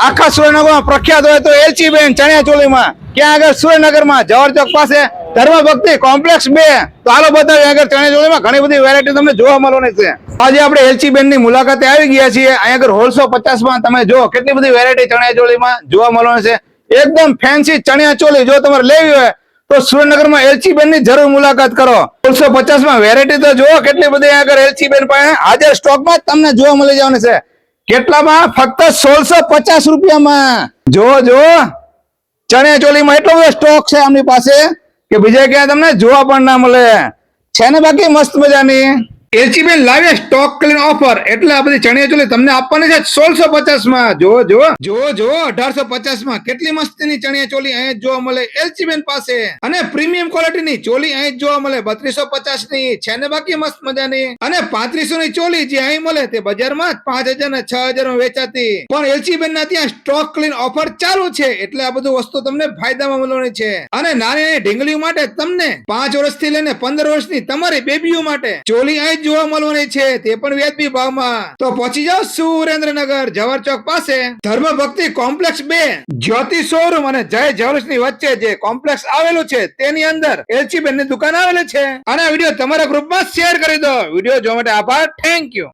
આખા સુરેન્દ્રનગરમાં પ્રખ્યાત હોય તો એલચી બેન ચણિયા ચોલીમાં ક્યાં આગળ સુરેન્દ્રનગરમાં જવાહર ચોક પાસે ધર્મ ભક્તિ કોમ્પ્લેક્સ 2 તો હાલો બતાવીએ આગળ ચણિયા ચોલીમાં ઘણી બધી વેરાયટી તમને જોવા મળવાની છે। આજે આપણે એલચી બેન ની મુલાકાતે આવી ગયા છીએ। અહીંયા આગળ 1650 માં તમે જો કેટલી બધી વેરાયટી ચણિયા ચોલીમાં જોવા મળવાની છે। એકદમ ફેન્સી ચણિયા ચોલી જો તમારે લેવી હોય તો સુરેન્દ્રનગરમાં એલચી બેન ની જરૂર મુલાકાત કરો। 1650 માં વેરાયટી તો જુઓ કેટલી બધી આગળ એલચી બેન પાસે હાજર સ્ટોકમાં તમને જોવા મળી જવાની છે। કેટલામાં? ફક્ત 1650 રૂપિયામાં। જો ચણિયા ચોલીમાં એટલો બધો સ્ટોક છે આમની પાસે કે બીજે ક્યાં તમને જોવા પણ ના મળે છે ને। બાકી મસ્ત મજાની એલચી બેન લાવે સ્ટોક ક્લીન ઓફર એટલે આ બધી ચણિયા ચોલી તમને આપવાની છે 1650 માં। જો 1850 માં કેટલી મસ્તીની ચણિયા ચોલી અહીં જોવા મળે એલચી બેન પાસે અને પ્રીમિયમ ક્વોલિટીની ચોલી અહીં જોવા મળે 3250 ની છે ને બાકી મસ્ત મજાની અને 3500 ની ચોલી જે અહીં મળે તે બજારમાં 5000 ને 6000 માં વેચાતી પણ એલચી બેન ના ત્યાં સ્ટોક ક્લીન ઓફર ચાલુ છે એટલે આ બધું વસ્તુ તમને ફાયદામાં મળવાની છે। અને નાની નાની ઢીંગલીઓ માટે તમને 5 વર્ષથી લઈને 15 વર્ષની તમારી બેબીઓ માટે ચોલી અહીં જોવા મળવાની છે તે પણ વ્યાજબી ભાવમાં। તો પહોંચી જાઓ સુરેન્દ્રનગર જવાહર ચોક પાસે ધર્મ ભક્તિ કોમ્પ્લેક્સ 2 જ્યોતિ શોરૂમ અને જય જ્વેલર્સ ની વચ્ચે જે કોમ્પ્લેક્સ આવેલું છે તેની અંદર એલચી બેન ની દુકાન આવેલી છે। અને વિડીયો તમારા ગ્રુપમાં શેર કરી દો। વિડીયો જોવા માટે આભાર, થેન્ક યુ।